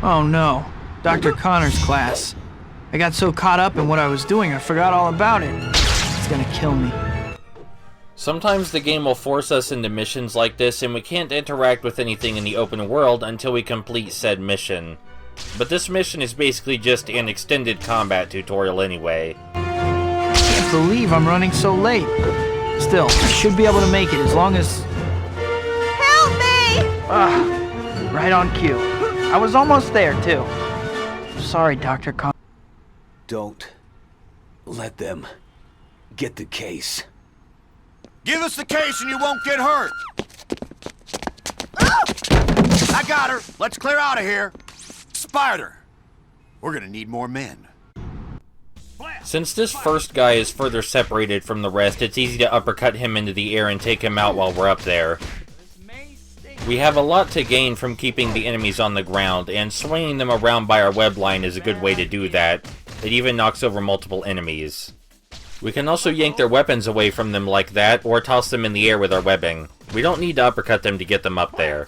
Oh no, Dr. Connor's class. I got so caught up in what I was doing I forgot all about it. It's gonna kill me. Sometimes the game will force us into missions like this and we can't interact with anything in the open world until we complete said mission. But this mission is basically just an extended combat tutorial anyway. I can't believe I'm running so late. Still, I should be able to make it as long as... Help me! Right on cue. I was almost there, too. Sorry, Dr. Connor. Don't let them get the case. Give us the case and you won't get hurt! I got her! Let's clear out of here! Spider! We're gonna need more men. Since this first guy is further separated from the rest, it's easy to uppercut him into the air and take him out while we're up there. We have a lot to gain from keeping the enemies on the ground, and swinging them around by our web line is a good way to do that. It even knocks over multiple enemies. We can also yank their weapons away from them like that, or toss them in the air with our webbing. We don't need to uppercut them to get them up there.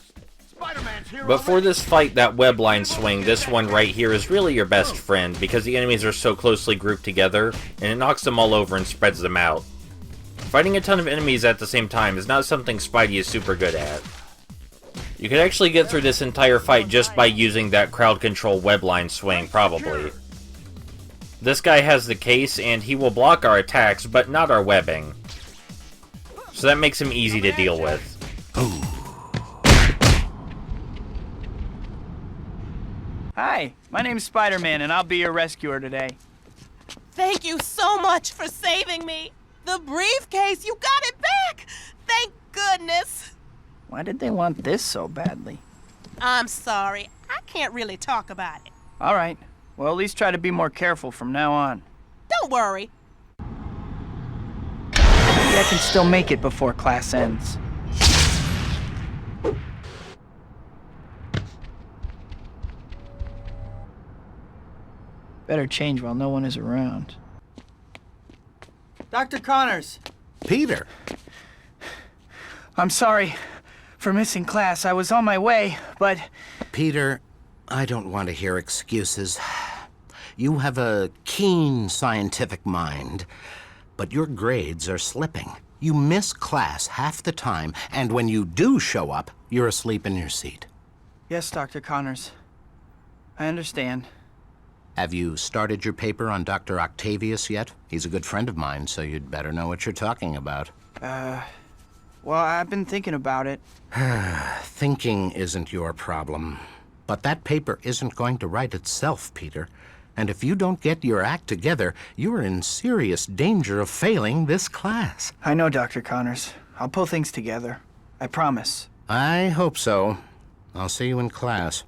But for this fight, that web line swing, this one right here is really your best friend, because the enemies are so closely grouped together, and it knocks them all over and spreads them out. Fighting a ton of enemies at the same time is not something Spidey is super good at. You could actually get through this entire fight just by using that crowd control web line swing, probably. This guy has the case, and he will block our attacks, but not our webbing. So that makes him easy to deal with. Hi, my name's Spider-Man, and I'll be your rescuer today. Thank you so much for saving me. The briefcase, you got it back! Thank goodness. Why did they want this so badly? I'm sorry. I can't really talk about it. All right. Well, at least try to be more careful from now on. Don't worry. Maybe I can still make it before class ends. Better change while no one is around. Dr. Connors! Peter! I'm sorry for missing class. I was on my way, but... Peter, I don't want to hear excuses. You have a keen scientific mind, but your grades are slipping. You miss class half the time, and when you do show up, you're asleep in your seat. Yes, Dr. Connors. I understand. Have you started your paper on Dr. Octavius yet? He's a good friend of mine, so you'd better know what you're talking about. Well, I've been thinking about it. Thinking isn't your problem. But that paper isn't going to write itself, Peter. And if you don't get your act together, you're in serious danger of failing this class. I know, Dr. Connors. I'll pull things together. I promise. I hope so. I'll see you in class.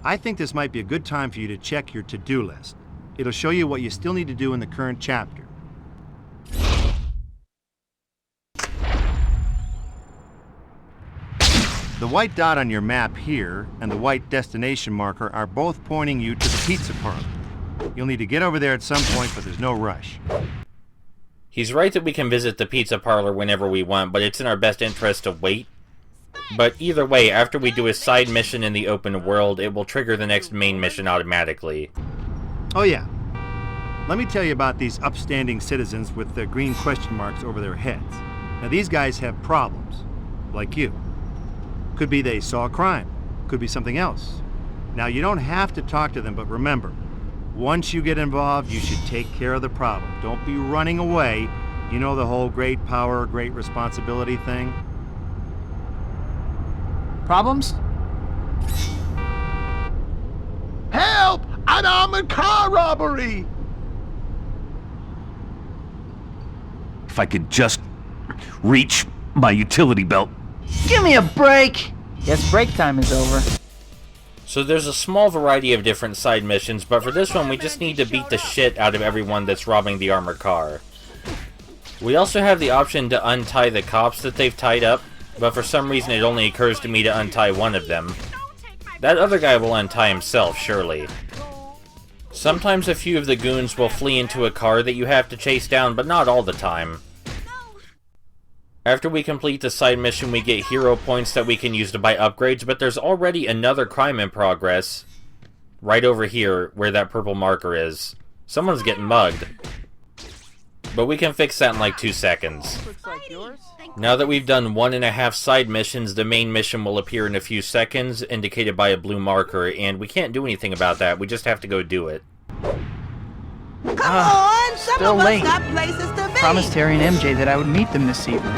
I think this might be a good time for you to check your to-do list. It'll show you what you still need to do in the current chapter. The white dot on your map here and the white destination marker are both pointing you to the pizza parlor. You'll need to get over there at some point, but there's no rush. He's right that we can visit the pizza parlor whenever we want, but it's in our best interest to wait. But either way, after we do a side mission in the open world, it will trigger the next main mission automatically. Oh yeah. Let me tell you about these upstanding citizens with the green question marks over their heads. Now these guys have problems, like you. Could be they saw a crime, could be something else. Now you don't have to talk to them, but remember, once you get involved, you should take care of the problem. Don't be running away. You know the whole great power, great responsibility thing? Problems? Help! An armored car robbery! If I could just reach my utility belt. Give me a break! Yes, break time is over. So there's a small variety of different side missions, but for this one we just need to beat the shit out of everyone that's robbing the armored car. We also have the option to untie the cops that they've tied up, but for some reason it only occurs to me to untie one of them. That other guy will untie himself, surely. Sometimes a few of the goons will flee into a car that you have to chase down, but not all the time. After we complete the side mission, we get hero points that we can use to buy upgrades, but there's already another crime in progress right over here where that purple marker is. Someone's getting mugged. But we can fix that in like 2 seconds. Now that we've done 1.5 side missions, the main mission will appear in a few seconds, indicated by a blue marker, and we can't do anything about that, we just have to go do it. Come on, some still of us late. got places to be. Promised Harry and MJ that I would meet them this evening.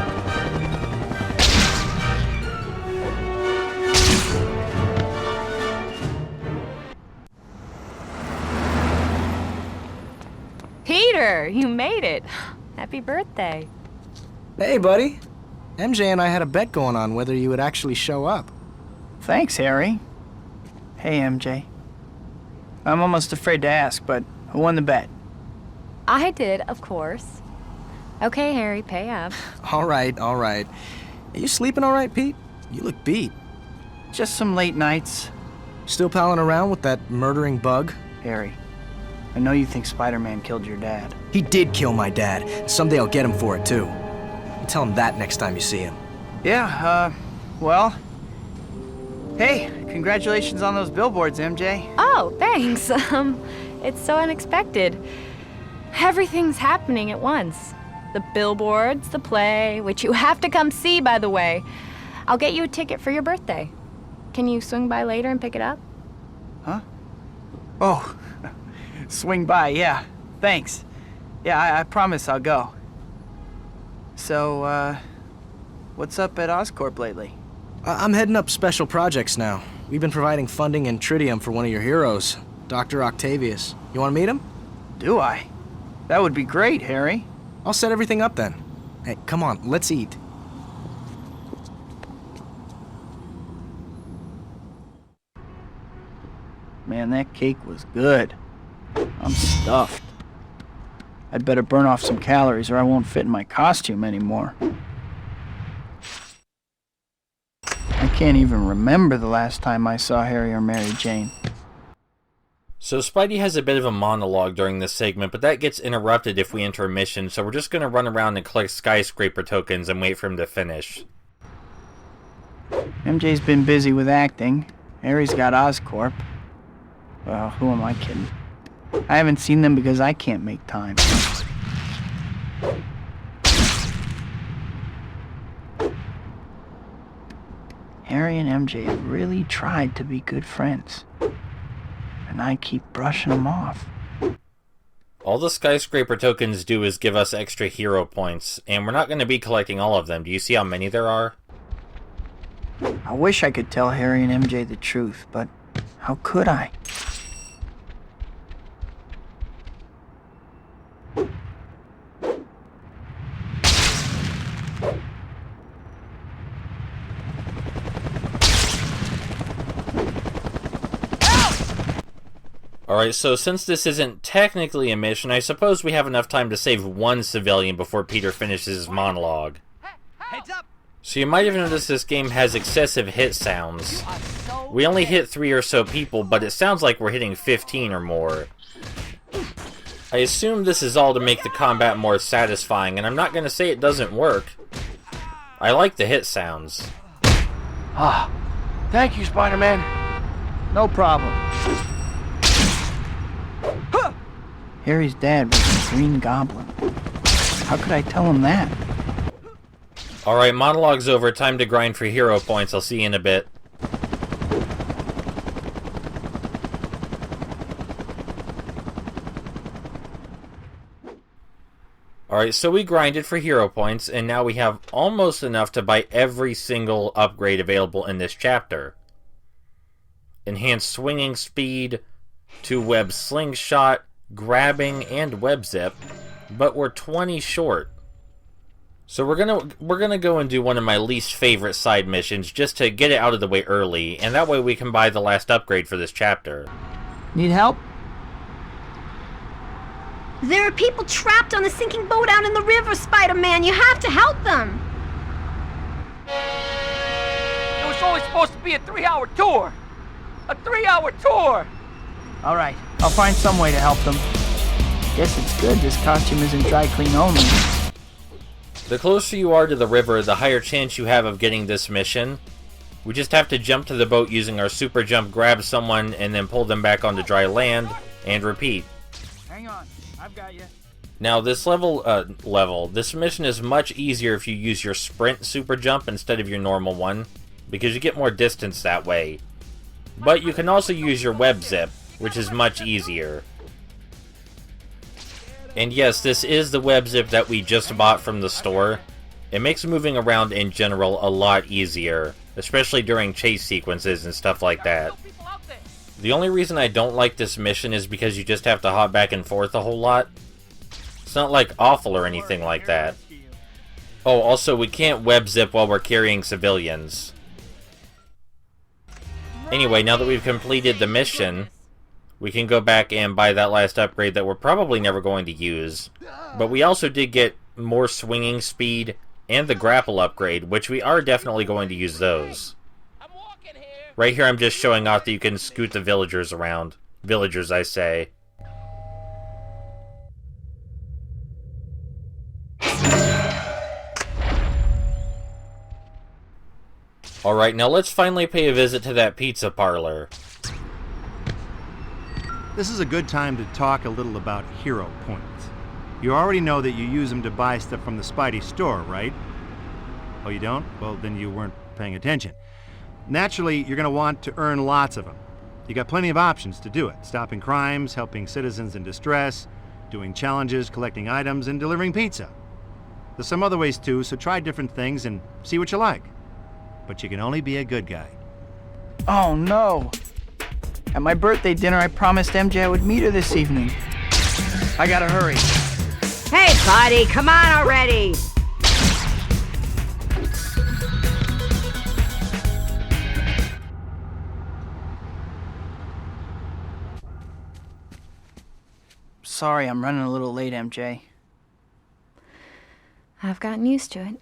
Peter, you made it. Happy birthday. Hey, buddy. MJ and I had a bet going on whether you would actually show up. Thanks, Harry. Hey, MJ. I'm almost afraid to ask, but who won the bet? I did, of course. Okay, Harry, pay up. All right, all right. Are you sleeping all right, Pete? You look beat. Just some late nights. Still palling around with that murdering bug? Harry, I know you think Spider-Man killed your dad. He did kill my dad, and someday I'll get him for it, too. You tell him that next time you see him. Yeah, well... Hey, congratulations on those billboards, MJ. Oh, thanks. It's so unexpected. Everything's happening at once. The billboards, the play, which you have to come see, by the way. I'll get you a ticket for your birthday. Can you swing by later and pick it up? Huh? Oh, swing by, yeah. Thanks. Yeah, I promise I'll go. So, what's up at Oscorp lately? I'm heading up special projects now. We've been providing funding and tritium for one of your heroes, Dr. Octavius. You want to meet him? Do I? That would be great, Harry. I'll set everything up then. Hey, come on, let's eat. Man, that cake was good. I'm stuffed. I'd better burn off some calories or I won't fit in my costume anymore. I can't even remember the last time I saw Harry or Mary Jane. So Spidey has a bit of a monologue during this segment, but that gets interrupted if we enter a mission, so we're just going to run around and collect skyscraper tokens and wait for him to finish. MJ's been busy with acting. Harry's got Oscorp. Well, who am I kidding? I haven't seen them because I can't make time. Harry and MJ have really tried to be good friends. And I keep brushing them off. All the skyscraper tokens do is give us extra hero points, and we're not going to be collecting all of them. Do you see how many there are? I wish I could tell Harry and MJ the truth, but how could I? Alright, so since this isn't technically a mission, I suppose we have enough time to save one civilian before Peter finishes his monologue. So you might have noticed this game has excessive hit sounds. We only hit 3 or so people, but it sounds like we're hitting 15 or more. I assume this is all to make the combat more satisfying, and I'm not going to say it doesn't work. I like the hit sounds. Ah, thank you, Spider-Man. No problem. Harry's dad was the Green Goblin. How could I tell him that? Alright, monologue's over. Time to grind for hero points. I'll see you in a bit. Alright, so we grinded for hero points, and now we have almost enough to buy every single upgrade available in this chapter. Enhanced swinging speed, 2-web slingshot, grabbing, and web zip, but we're 20 short. So we're gonna go and do one of my least favorite side missions just to get it out of the way early, and that way we can buy the last upgrade for this chapter. Need help? There are people trapped on a sinking boat out in the river, Spider-Man. You have to help them. It was only supposed to be a 3-hour tour. A 3-hour tour! All right. I'll find some way to help them. Guess it's good this costume isn't dry clean only. The closer you are to the river, the higher chance you have of getting this mission. We just have to jump to the boat using our super jump, grab someone, and then pull them back onto dry land, and repeat. Hang on, I've got you. Now this this mission is much easier if you use your sprint super jump instead of your normal one, because you get more distance that way. But you can also use your web zip, which is much easier. And yes, this is the web zip that we just bought from the store. It makes moving around in general a lot easier, especially during chase sequences and stuff like that. The only reason I don't like this mission is because you just have to hop back and forth a whole lot. It's not like awful or anything like that. Oh, also we can't web zip while we're carrying civilians. Anyway, now that we've completed the mission, we can go back and buy that last upgrade that we're probably never going to use. But we also did get more swinging speed and the grapple upgrade, which we are definitely going to use those. Right here I'm just showing off that you can scoot the villagers around. Villagers, I say. Alright, now let's finally pay a visit to that pizza parlor. This is a good time to talk a little about hero points. You already know that you use them to buy stuff from the Spidey store, right? Oh, you don't? Well, then you weren't paying attention. Naturally, you're going to want to earn lots of them. You got plenty of options to do it. Stopping crimes, helping citizens in distress, doing challenges, collecting items, and delivering pizza. There's some other ways too, so try different things and see what you like. But you can only be a good guy. Oh no! At my birthday dinner, I promised MJ I would meet her this evening. I gotta hurry. Hey, buddy, come on already! Sorry, I'm running a little late, MJ. I've gotten used to it.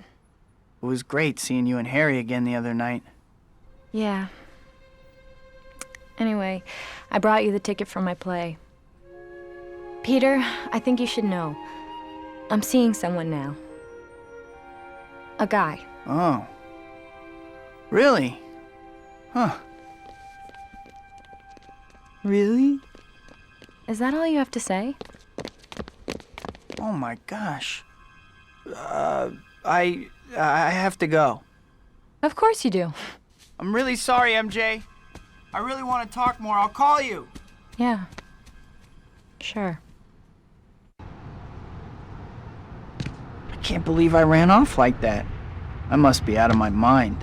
It was great seeing you and Harry again the other night. Yeah. Anyway, I brought you the ticket for my play. Peter, I think you should know. I'm seeing someone now. A guy. Oh. Really? Huh. Really? Is that all you have to say? Oh my gosh. I have to go. Of course you do. I'm really sorry, MJ. I really want to talk more. I'll call you. Yeah. Sure. I can't believe I ran off like that. I must be out of my mind.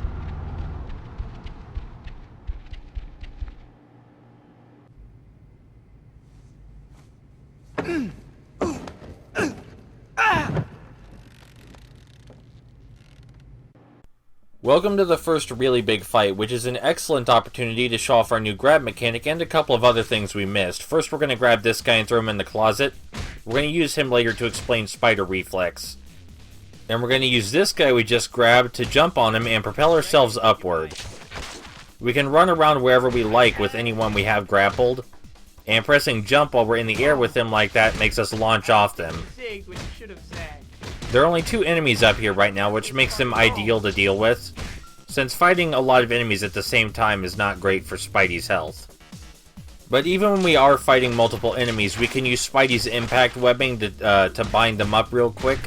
Welcome to the first really big fight, which is an excellent opportunity to show off our new grab mechanic and a couple of other things we missed. First, we're going to grab this guy and throw him in the closet. We're going to use him later to explain spider reflex. Then we're going to use this guy we just grabbed to jump on him and propel ourselves upward. We can run around wherever we like with anyone we have grappled, and pressing jump while we're in the air with them like that makes us launch off them. There are only 2 enemies up here right now, which makes them ideal to deal with, since fighting a lot of enemies at the same time is not great for Spidey's health. But even when we are fighting multiple enemies, we can use Spidey's impact webbing to bind them up real quick.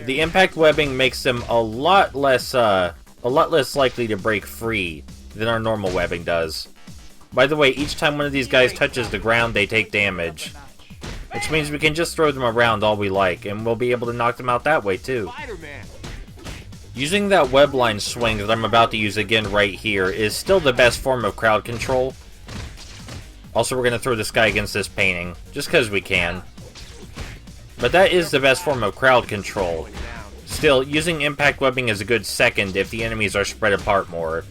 The impact webbing makes them a lot less likely to break free than our normal webbing does. By the way, each time one of these guys touches the ground, they take damage. Which means we can just throw them around all we like, and we'll be able to knock them out that way too. Using that web line swing that I'm about to use again right here is still the best form of crowd control. Also, we're going to throw this guy against this painting, just because we can. But that is the best form of crowd control. Still, using impact webbing is a good second if the enemies are spread apart more.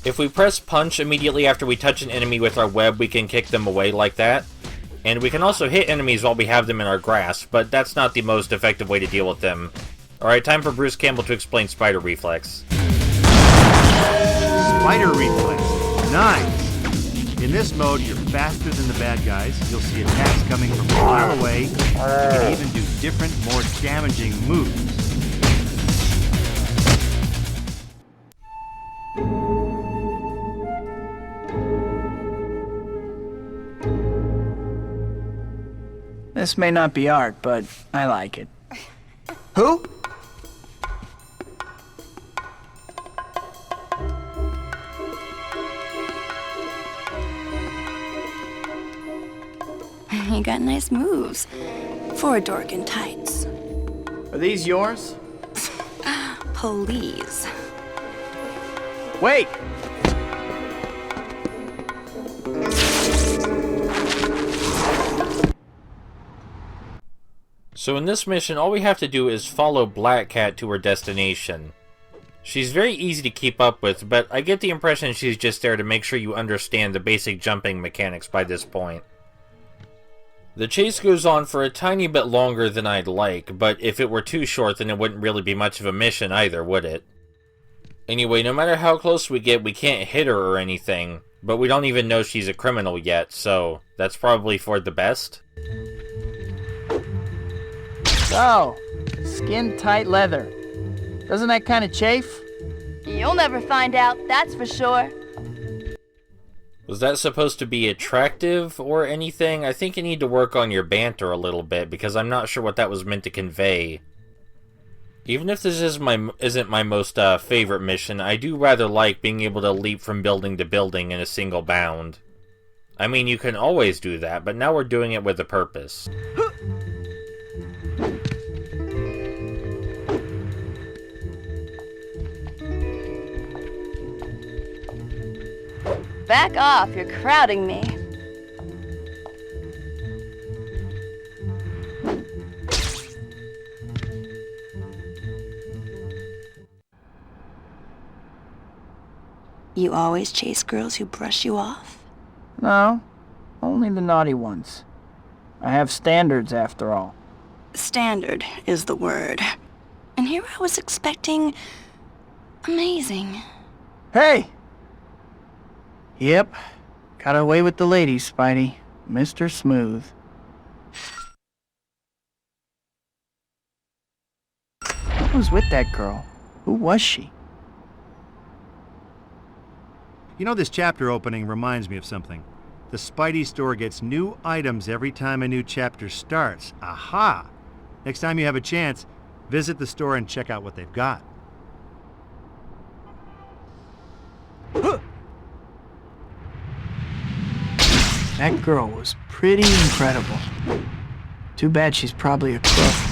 If we press punch immediately after we touch an enemy with our web, we can kick them away like that. And we can also hit enemies while we have them in our grasp, but that's not the most effective way to deal with them. Alright, time for Bruce Campbell to explain spider reflex. Spider reflex. Nice. In this mode, you're faster than the bad guys. You'll see attacks coming from a mile away. You can even do different, more damaging moves. This may not be art, but I like it. Who? You got nice moves for a dork in tights. Are these yours? Please. Wait! So in this mission, all we have to do is follow Black Cat to her destination. She's very easy to keep up with, but I get the impression she's just there to make sure you understand the basic jumping mechanics by this point. The chase goes on for a tiny bit longer than I'd like, but if it were too short then it wouldn't really be much of a mission either, would it? Anyway, no matter how close we get, we can't hit her or anything, but we don't even know she's a criminal yet, so that's probably for the best. So, skin-tight leather. Doesn't that kind of chafe? You'll never find out, that's for sure. Was that supposed to be attractive or anything? I think you need to work on your banter a little bit, because I'm not sure what that was meant to convey. Even if this isn't my most favorite mission, I do rather like being able to leap from building to building in a single bound. I mean, you can always do that, but now we're doing it with a purpose. Back off, you're crowding me. You always chase girls who brush you off? No, only the naughty ones. I have standards, after all. Standard is the word. And here I was expecting... amazing. Hey! Yep, got away with the ladies, Spidey. Mr. Smooth. What was with that girl? Who was she? You know, this chapter opening reminds me of something. The Spidey store gets new items every time a new chapter starts. Aha! Next time you have a chance, visit the store and check out what they've got. That girl was pretty incredible. Too bad she's probably a crook.